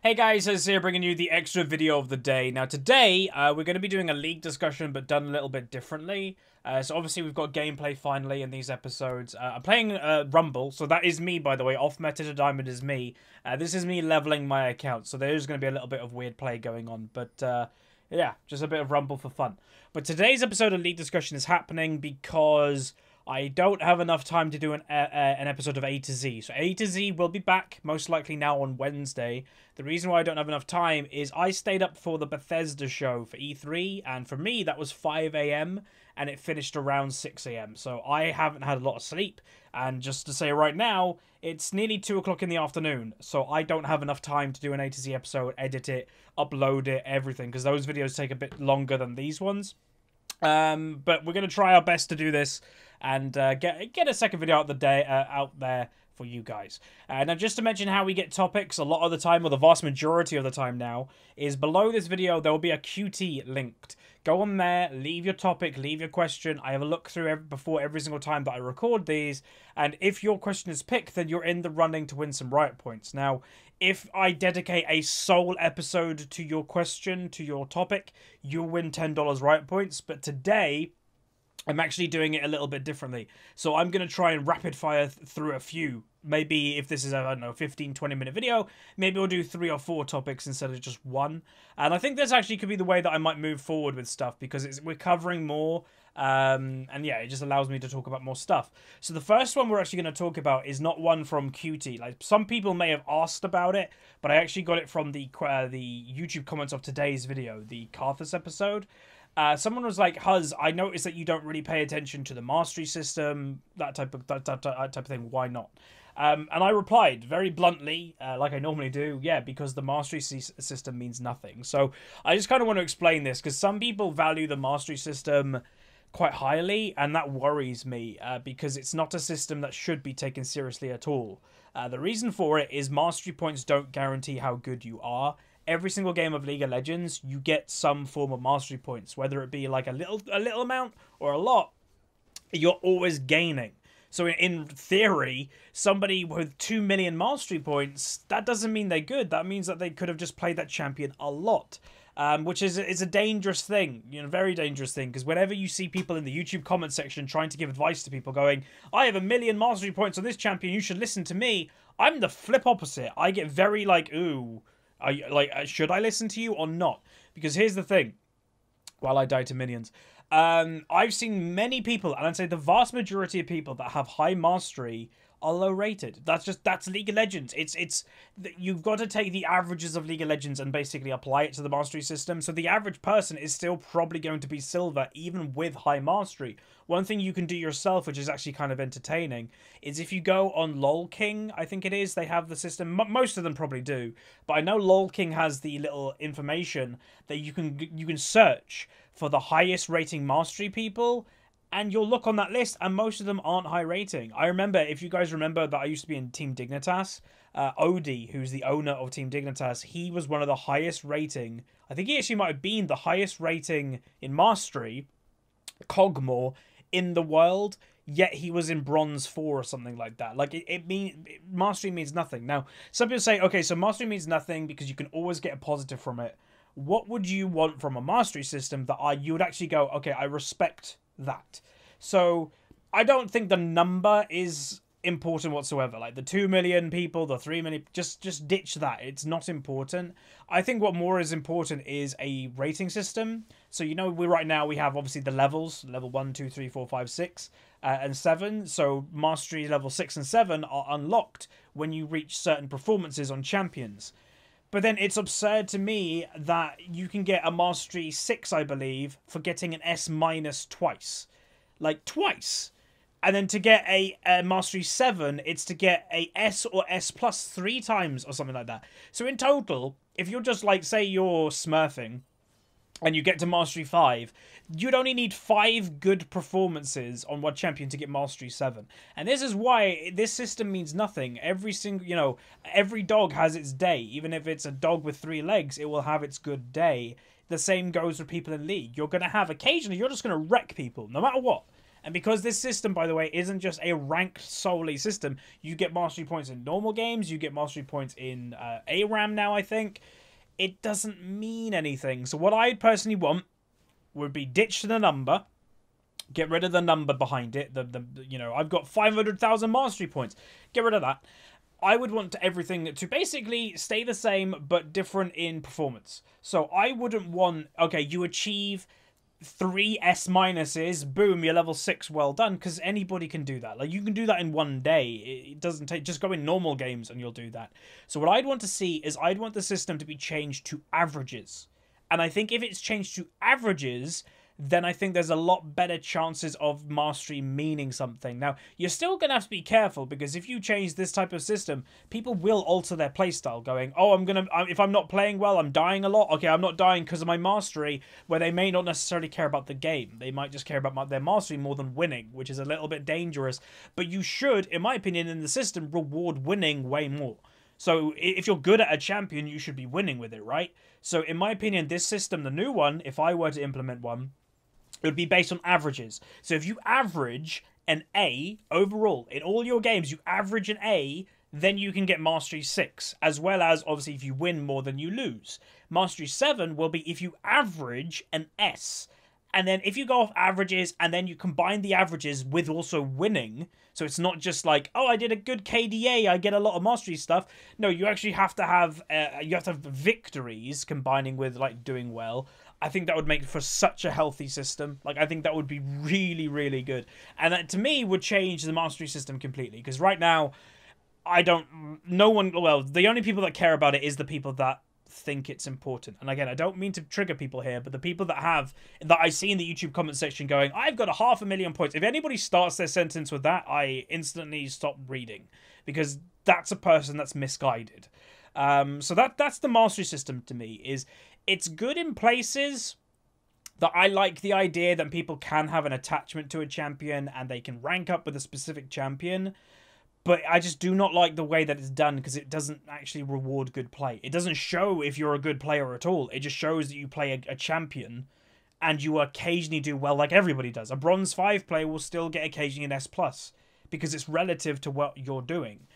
Hey guys, Huzz here bringing you the extra video of the day. Now today, we're going to be doing a league discussion, but done a little bit differently. So obviously we've got gameplay finally in these episodes. I'm playing Rumble, so that is me, by the way. Off meta to diamond is me. This is me leveling my account, so there's going to be a little bit of weird play going on. But yeah, just a bit of Rumble for fun. But today's episode of league discussion is happening because I don't have enough time to do an episode of A to Z. So A to Z will be back, most likely now on Wednesday. The reason why I don't have enough time is I stayed up for the Bethesda show for E3, and for me that was 5 a.m. and it finished around 6 a.m. So I haven't had a lot of sleep, and just to say right now, it's nearly 2 o'clock in the afternoon, so I don't have enough time to do an A to Z episode, edit it, upload it, everything, because those videos take a bit longer than these ones. But we're going to try our best to do this and get a second video out there for you guys. Now, just to mention how we get topics, a lot of the time, or the vast majority of the time now, is below this video there will be a QT linked. Go on there, leave your topic, leave your question. I have a look through before every single time that I record these, and if your question is picked, then you're in the running to win some riot points. Now, if I dedicate a sole episode to your question, to your topic, you'll win $10 riot points. But today, I'm actually doing it a little bit differently. So I'm going to try and rapid fire through a few. Maybe if this is a, I don't know, 15, 20-minute video, maybe we'll do 3 or 4 topics instead of just one. And I think this actually could be the way that I might move forward with stuff, because we're covering more. And yeah, it just allows me to talk about more stuff. So the first one we're actually going to talk about is not one from QT. Like, some people may have asked about it, but I actually got it from the YouTube comments of today's video, the Karthus episode. Someone was like, Huzz, I noticed that you don't really pay attention to the mastery system, that type of thing. Why not? And I replied very bluntly, like I normally do, yeah, because the mastery system means nothing. So I just kind of want to explain this, because some people value the mastery system quite highly, and that worries me, because it's not a system that should be taken seriously at all. The reason for it is mastery points don't guarantee how good you are. Every single game of League of Legends, you get some form of mastery points, whether it be like a little amount or a lot. You're always gaining. So in theory, somebody with 2 million mastery points, that doesn't mean they're good. That means that they could have just played that champion a lot, which is a dangerous thing, you know, very dangerous thing. Because whenever you see people in the YouTube comment section trying to give advice to people, going, "I have 1 million mastery points on this champion, you should listen to me," I'm the flip opposite. I get very like, ooh. Should I listen to you or not? Because here's the thing. While I die to minions, I've seen many people, and I'd say the vast majority of people that have high mastery are low rated. That's League of Legends. It's you've got to take the averages of League of Legends and basically apply it to the mastery system. So the average person is still probably going to be silver even with high mastery. One thing you can do yourself, which is actually kind of entertaining, is if you go on LOL King, I think it is, they have the system. Most of them probably do, but I know LOL King has the little information that you can search for the highest rating mastery people, and you'll look on that list, and most of them aren't high rating. I remember, if you guys remember, that I used to be in Team Dignitas. Odie, who's the owner of Team Dignitas, he was one of the highest rating. I think he actually might have been the highest rating in Mastery, Cogmore, in the world. Yet he was in Bronze 4 or something like that. Like, Mastery means nothing. Now, some people say, okay, so Mastery means nothing because you can always get a positive from it. What would you want from a Mastery system that you would actually go, okay, I respect that? So I don't think the number is important whatsoever. Like the 2 million people, the 3 million, just ditch that. It's not important. I think what more is important is a rating system. So, you know, right now we have obviously the levels, level 1, 2, 3, 4, 5, 6, and 7. So mastery level 6 and 7 are unlocked when you reach certain performances on champions. But then it's absurd to me that you can get a Mastery 6, I believe, for getting an S- twice. Like, twice. And then to get a Mastery 7, it's to get a S or S plus 3 times or something like that. So in total, if you're just like, say you're smurfing, and you get to Mastery 5, you'd only need 5 good performances on one champion to get Mastery 7. And this is why this system means nothing. Every single, you know, every dog has its day. Even if it's a dog with 3 legs, it will have its good day. The same goes for people in League. You're going to have, occasionally, you're just going to wreck people, no matter what. And because this system, by the way, isn't just a ranked solely system, you get mastery points in normal games, you get mastery points in ARAM now, I think. It doesn't mean anything. So what I personally want would be ditch the number, get rid of the number behind it. You know, I've got 500,000 mastery points. Get rid of that. I would want everything to basically stay the same, but different in performance. So I wouldn't want, okay, you achieve 3 S minuses, boom, you're level 6, well done, because anybody can do that. Like, you can do that in one day. It doesn't take, just go in normal games and you'll do that. So what I'd want to see is I'd want the system to be changed to averages. And I think if it's changed to averages, then I think there's a lot better chances of mastery meaning something. Now, you're still going to have to be careful, because if you change this type of system, people will alter their playstyle, going, oh, if I'm not playing well, I'm dying a lot. Okay, I'm not dying because of my mastery, where they may not necessarily care about the game. They might just care about their mastery more than winning, which is a little bit dangerous. But you should, in my opinion, in the system, reward winning way more. So if you're good at a champion, you should be winning with it, right? So in my opinion, this system, the new one, if I were to implement one, it would be based on averages. So if you average an A overall in all your games, you average an A, then you can get Mastery 6. As well as, obviously, if you win more than you lose. Mastery 7 will be if you average an S. And then if you go off averages and then you combine the averages with also winning, so it's not just like, oh, I did a good KDA, I get a lot of mastery stuff. No, you actually have to have victories combining with like doing well. I think that would make for such a healthy system. Like, I think that would be really, really good. And that, to me, would change the mastery system completely. Because right now, the only people that care about it is the people that think it's important. And again, I don't mean to trigger people here, but the people that I see in the YouTube comment section going, I've got 500,000 points. If anybody starts their sentence with that, I instantly stop reading. Because that's a person that's misguided. So that's the mastery system to me. It's good in places that I like the idea that people can have an attachment to a champion and they can rank up with a specific champion. But I just do not like the way that it's done, because it doesn't actually reward good play. It doesn't show if you're a good player at all. It just shows that you play a champion and you occasionally do well like everybody does. A Bronze 5 player will still get occasionally an S+, because it's relative to what you're doing.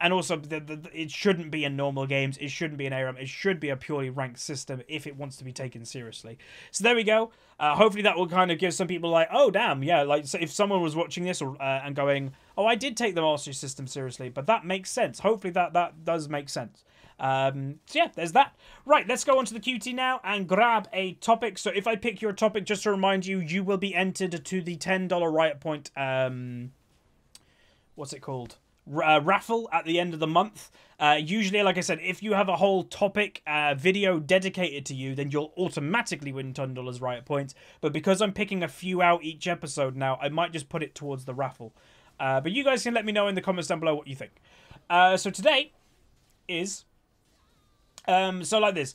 And also, it shouldn't be in normal games. It shouldn't be in ARAM. It should be a purely ranked system if it wants to be taken seriously. So there we go. Hopefully that will kind of give some people like, oh, damn, yeah. Like, so if someone was watching this and going, oh, I did take the mastery system seriously, but that makes sense. Hopefully that does make sense. So yeah, there's that. Right, let's go on to the QT now and grab a topic. So if I pick your topic, just to remind you, you will be entered to the $10 Riot Point, what's it called? Raffle at the end of the month. Usually, like I said, if you have a whole topic video dedicated to you, then you'll automatically win $10 Riot Points. But because I'm picking a few out each episode now, I might just put it towards the raffle. But you guys can let me know in the comments down below what you think. So today is... so like this,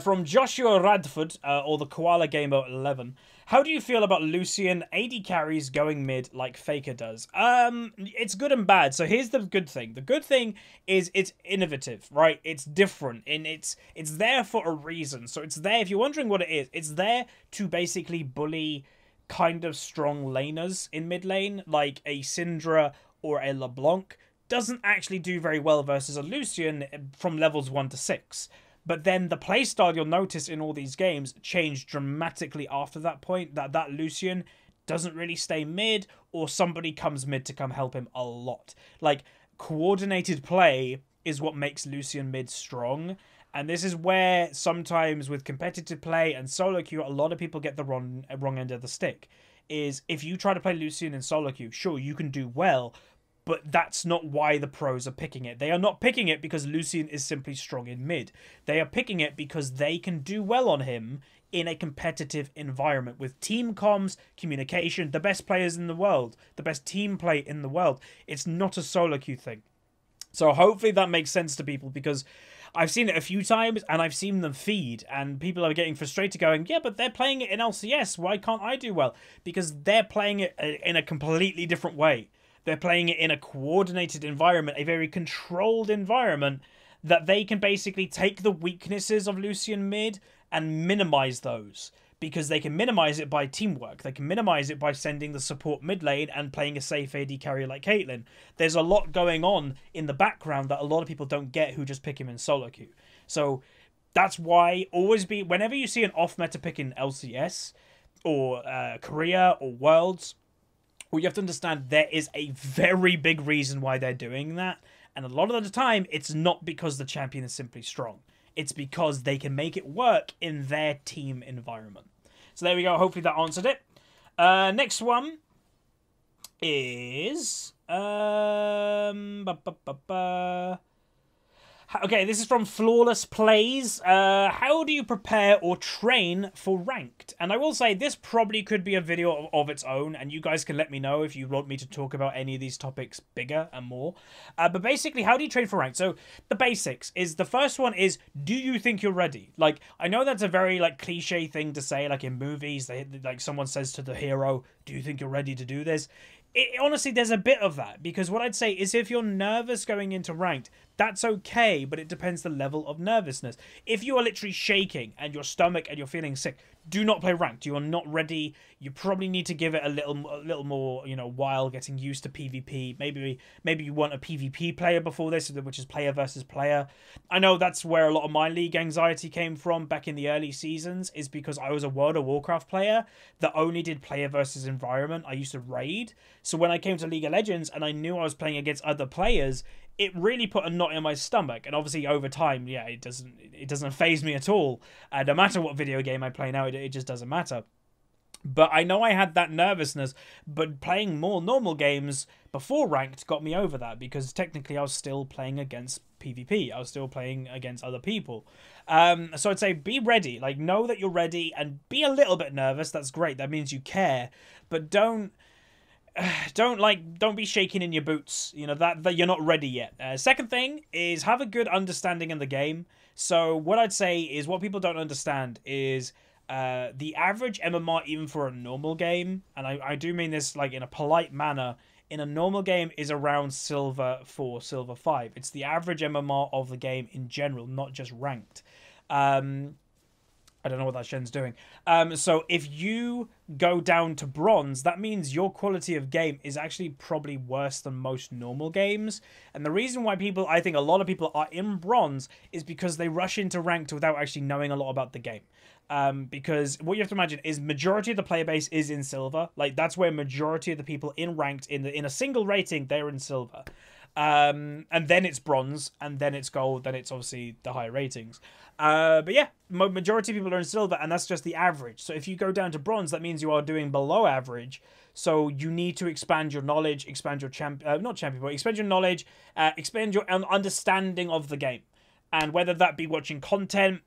from Joshua Radford, or the Koala Gamer 11. How do you feel about Lucian AD carries going mid like Faker does? It's good and bad. So here's the good thing. The good thing is it's innovative, right? It's different, and it's there for a reason. So it's there, if you're wondering what it is, it's there to basically bully kind of strong laners in mid lane, like a Syndra or a LeBlanc. Doesn't actually do very well versus a Lucian from levels 1 to 6. But then the playstyle, you'll notice in all these games, changed dramatically after that point. That Lucian doesn't really stay mid, or somebody comes mid to come help him a lot. Like, coordinated play is what makes Lucian mid strong. And this is where sometimes with competitive play and solo queue, a lot of people get the wrong end of the stick. Is if you try to play Lucian in solo queue, sure, you can do well, but that's not why the pros are picking it. They are not picking it because Lucian is simply strong in mid. They are picking it because they can do well on him in a competitive environment with team comms, communication, the best players in the world, the best team play in the world. It's not a solo queue thing. So hopefully that makes sense to people, because I've seen it a few times and I've seen them feed, and people are getting frustrated going, yeah, but they're playing it in LCS. Why can't I do well? Because they're playing it in a completely different way. They're playing it in a coordinated environment, a very controlled environment, that they can basically take the weaknesses of Lucian mid and minimize those. because they can minimize it by teamwork. They can minimize it by sending the support mid lane and playing a safe AD carry like Caitlyn. There's a lot going on in the background that a lot of people don't get who just pick him in solo queue. So that's why whenever you see an off-meta pick in LCS or Korea or Worlds, well, you have to understand there is a very big reason why they're doing that. And a lot of the time, it's not because the champion is simply strong. It's because they can make it work in their team environment. So there we go. Hopefully that answered it. Next one is... Okay, this is from Flawless Plays. How do you prepare or train for ranked? And I will say this probably could be a video of its own, and you guys can let me know if you want me to talk about any of these topics bigger and more. But basically, how do you train for ranked? So the basics is, the first one is, do you think you're ready? Like, I know that's a very like cliche thing to say, like in movies, like someone says to the hero, do you think you're ready to do this? Honestly, there's a bit of that, because what I'd say is if you're nervous going into ranked, that's okay, but it depends the level of nervousness. If you are literally shaking and your stomach and you're feeling sick, do not play ranked. You are not ready. You probably need to give it a little more, you know, while getting used to PvP. Maybe you want a PvP player before this, which is player versus player. I know that's where a lot of my league anxiety came from back in the early seasons, is because I was a World of Warcraft player that only did player versus environment. I used to raid. So when I came to League of Legends and I knew I was playing against other players, it really put a knot in my stomach. And obviously over time, yeah, it doesn't faze me at all. No matter what video game I play now, it just doesn't matter. But I know I had that nervousness, but playing more normal games before ranked got me over that, because technically I was still playing against PvP. I was still playing against other people. So I'd say be ready. Like, know that you're ready and be a little bit nervous. That's great. That means you care. But don't be shaking in your boots, you know, that you're not ready yet. Second thing is, have a good understanding in the game. So what I'd say is, what people don't understand is the average MMR, even for a normal game, and I do mean this like in a polite manner, in a normal game is around Silver 4, Silver 5. It's the average MMR of the game in general, not just ranked. I don't know what that Shen's doing. So if you go down to bronze, that means your quality of game is actually probably worse than most normal games. And the reason why I think a lot of people are in bronze is because they rush into ranked without actually knowing a lot about the game. Because what you have to imagine is majority of the player base is in silver. Like, that's where majority of the people in ranked, in a single rating, they're in silver. And then it's bronze, and then it's gold, then it's obviously the higher ratings. But yeah, majority of people are in silver, and that's just the average. So if you go down to bronze, that means you are doing below average. So you need to expand your knowledge, expand your expand your knowledge, expand your understanding of the game. And whether that be watching content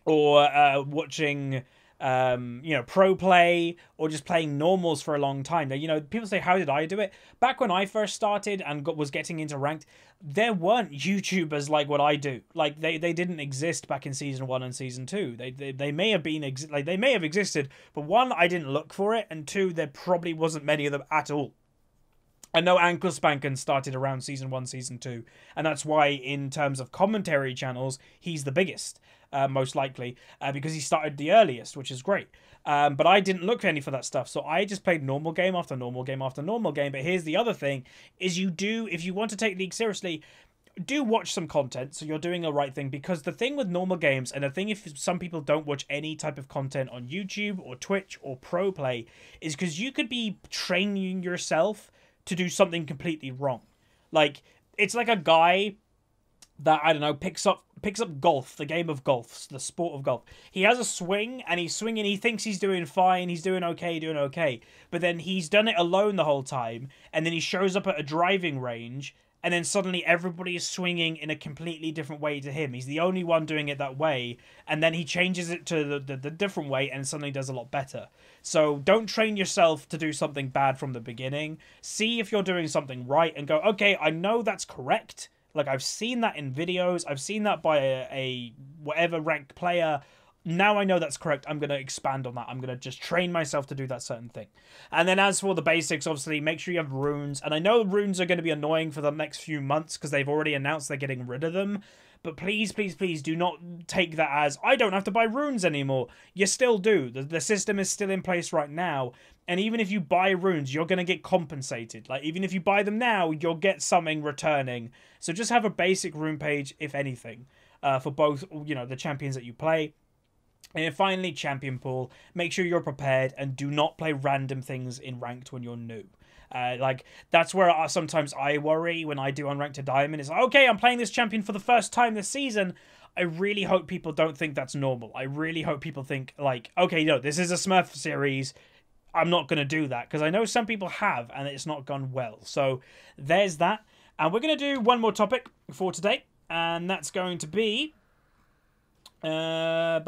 or watching pro play, or just playing normals for a long time. Now, you know, people say, how did I do it? Back when I first started and was getting into ranked, there weren't YouTubers like what I do. Like, they didn't exist back in season 1 and season 2. They may have been they may have existed, but one, I didn't look for it, and two, there probably wasn't many of them at all. I know Ankle Spankin started around season 1, season 2, and that's why in terms of commentary channels, he's the biggest. Most likely, because he started the earliest, which is great. But I didn't look any for that stuff, so I just played normal game after normal game after normal game. But here's the other thing, is if you want to take League seriously, do watch some content, so you're doing the right thing. Because the thing with normal games, and the thing if some people don't watch any type of content on YouTube or Twitch or Pro Play, is because you could be training yourself to do something completely wrong. Like, it's like a guy that, I don't know, picks up golf, the game of golf, the sport of golf. He has a swing, and he's swinging, he thinks he's doing fine, he's doing okay. But then he's done it alone the whole time, and then he shows up at a driving range, and then suddenly everybody is swinging in a completely different way to him. He's the only one doing it that way, and then he changes it to the different way, and suddenly does a lot better. So don't train yourself to do something bad from the beginning. See if you're doing something right, and go, okay, I know that's correct. Like, I've seen that in videos. I've seen that by a whatever ranked player now I know that's correct, I'm going to expand on that. I'm going to just train myself to do that certain thing. And then as for the basics, obviously, make sure you have runes. And I know runes are going to be annoying for the next few months because they've already announced they're getting rid of them. But please, please, please do not take that as, I don't have to buy runes anymore. You still do. The system is still in place right now. And even if you buy runes, you're going to get compensated. Like, even if you buy them now, you'll get something returning. So just have a basic rune page, if anything, for both, you know, the champions that you play. And then finally, champion pool. Make sure you're prepared and do not play random things in ranked when you're new. Like, that's where sometimes I worry when I do Unranked to Diamond. It's like, okay, I'm playing this champion for the first time this season. I really hope people don't think that's normal. I really hope people think, like, okay, no, this is a Smurf series. I'm not going to do that. Because I know some people have, and it's not gone well. So, there's that. And we're going to do one more topic for today. And that's going to be... from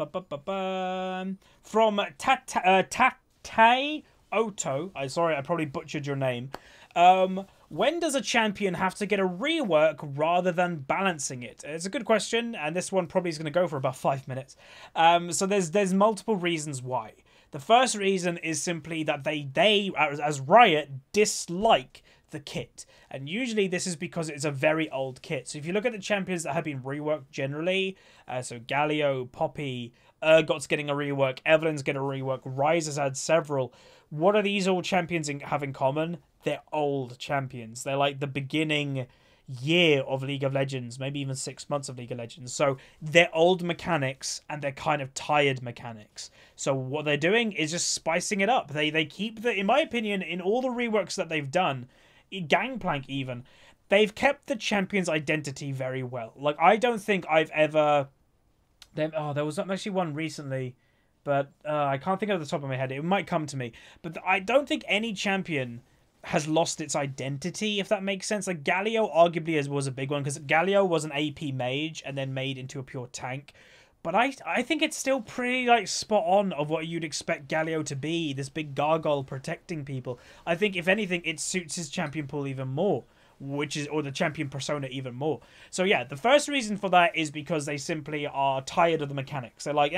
Tate Oto. Sorry, I probably butchered your name. When does a champion have to get a rework rather than balancing it? It's a good question, and this one probably is going to go for about 5 minutes. So there's multiple reasons why. The first reason is simply that they as Riot dislike the kit, and usually this is because it's a very old kit. So if you look at the champions that have been reworked generally, so Galio, Poppy, Urgot's getting a rework, Evelyn's getting a rework, Ryze has had several. What are these all champions have in common? They're old champions. They're like the beginning year of League of Legends, maybe even 6 months of League of Legends. So they're old mechanics and they're kind of tired mechanics. So what they're doing is just spicing it up. They keep the, in my opinion, in all the reworks that they've done, Gangplank even, they've kept the champion's identity very well. Like, I don't think I've ever... there was actually one recently, but I can't think of the top of my head. It might come to me. But I don't think any champion has lost its identity, if that makes sense. Like, Galio arguably was a big one, because Galio was an AP mage and then made into a pure tank. But I think it's still pretty, like, spot on of what you'd expect Galio to be, this big gargoyle protecting people. I think, if anything, it suits his champion pool even more, or the champion persona even more. So yeah, the first reason for that is because they simply are tired of the mechanics. They're like,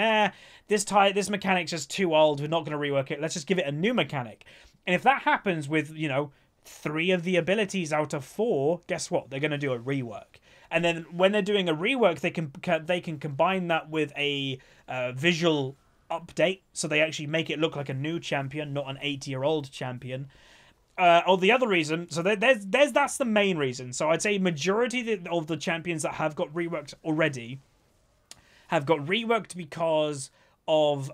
this mechanic's just too old, we're not going to rework it, let's just give it a new mechanic. And if that happens with, you know, 3 of the abilities out of 4, guess what? They're going to do a rework. And then when they're doing a rework, they can combine that with a visual update, so they actually make it look like a new champion, not an 80-year-old champion. Or the other reason, so that's the main reason. So I'd say majority of the champions that have got reworked already have got reworked because of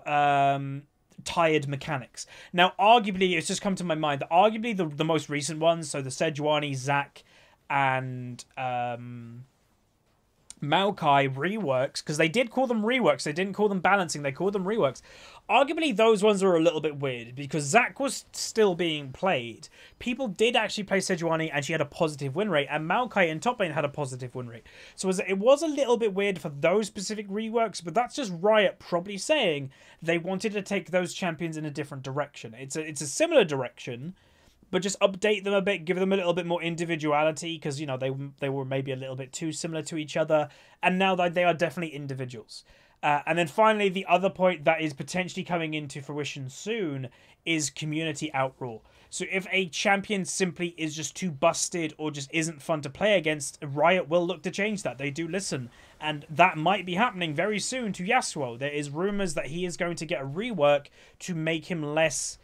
tired mechanics. Now, arguably, it's just come to my mind that arguably the most recent ones, so the Sejuani, Zac, and Maokai reworks, because they did call them reworks, they didn't call them balancing, they called them reworks. Arguably, those ones are a little bit weird, because Zac was still being played. People did actually play Sejuani, and she had a positive win rate, and Maokai in top lane had a positive win rate. So it was a little bit weird for those specific reworks, but that's just Riot probably saying they wanted to take those champions in a different direction. It's a similar direction, but just update them a bit, give them a little bit more individuality, because, you know, they were maybe a little bit too similar to each other, and now that they are definitely individuals. And then finally, the other point that is potentially coming into fruition soon is community outrule. So if a champion simply is just too busted or just isn't fun to play against, Riot will look to change that. They do listen, and that might be happening very soon to Yasuo. There is rumors that he is going to get a rework to make him less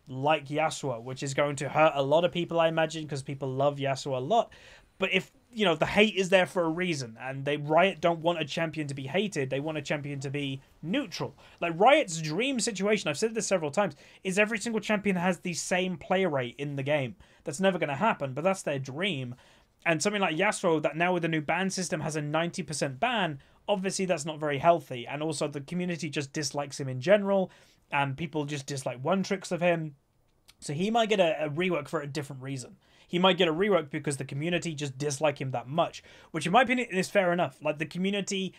like Yasuo, which is going to hurt a lot of people, I imagine, because people love Yasuo a lot. But if, you know, the hate is there for a reason, and Riot don't want a champion to be hated, they want a champion to be neutral. Like, Riot's dream situation, I've said this several times, is every single champion has the same play rate in the game. That's never going to happen, but that's their dream. And something like Yasuo, that now with the new ban system has a 90% ban, obviously that's not very healthy. And also the community just dislikes him in general, and people just dislike one-tricks of him. So he might get a rework for a different reason. He might get a rework because the community just dislike him that much, which in my opinion is fair enough. Like, the community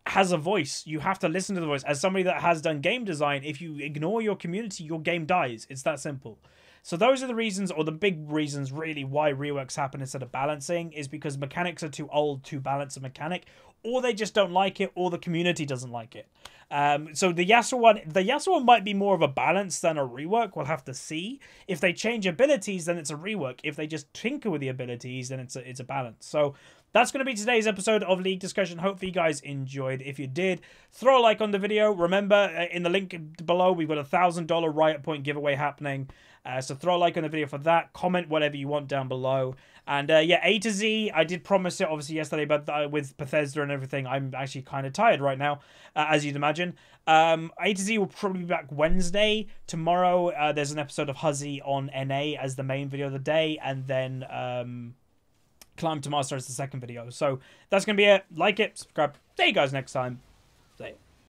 has a voice. You have to listen to the voice. As somebody that has done game design, if you ignore your community, your game dies. It's that simple. So those are the reasons, or the big reasons really, why reworks happen instead of balancing, is because mechanics are too old to balance a mechanic, or they just don't like it, or the community doesn't like it. So the Yasuo one might be more of a balance than a rework. We'll have to see. If they change abilities, then it's a rework. If they just tinker with the abilities, then it's a balance. So that's going to be today's episode of League Discussion. Hopefully you guys enjoyed. If you did, throw a like on the video. Remember, in the link below, we've got a $1,000 Riot Point giveaway happening. So throw a like on the video for that. Comment whatever you want down below. And yeah, A to Z, I did promise it obviously yesterday, but with Bethesda and everything, I'm actually kind of tired right now, as you'd imagine. A to Z will probably be back Wednesday. Tomorrow, there's an episode of Huzzy on NA as the main video of the day. And then Climb to Master as the second video. So that's going to be it. Like it, subscribe. See you guys next time. See ya.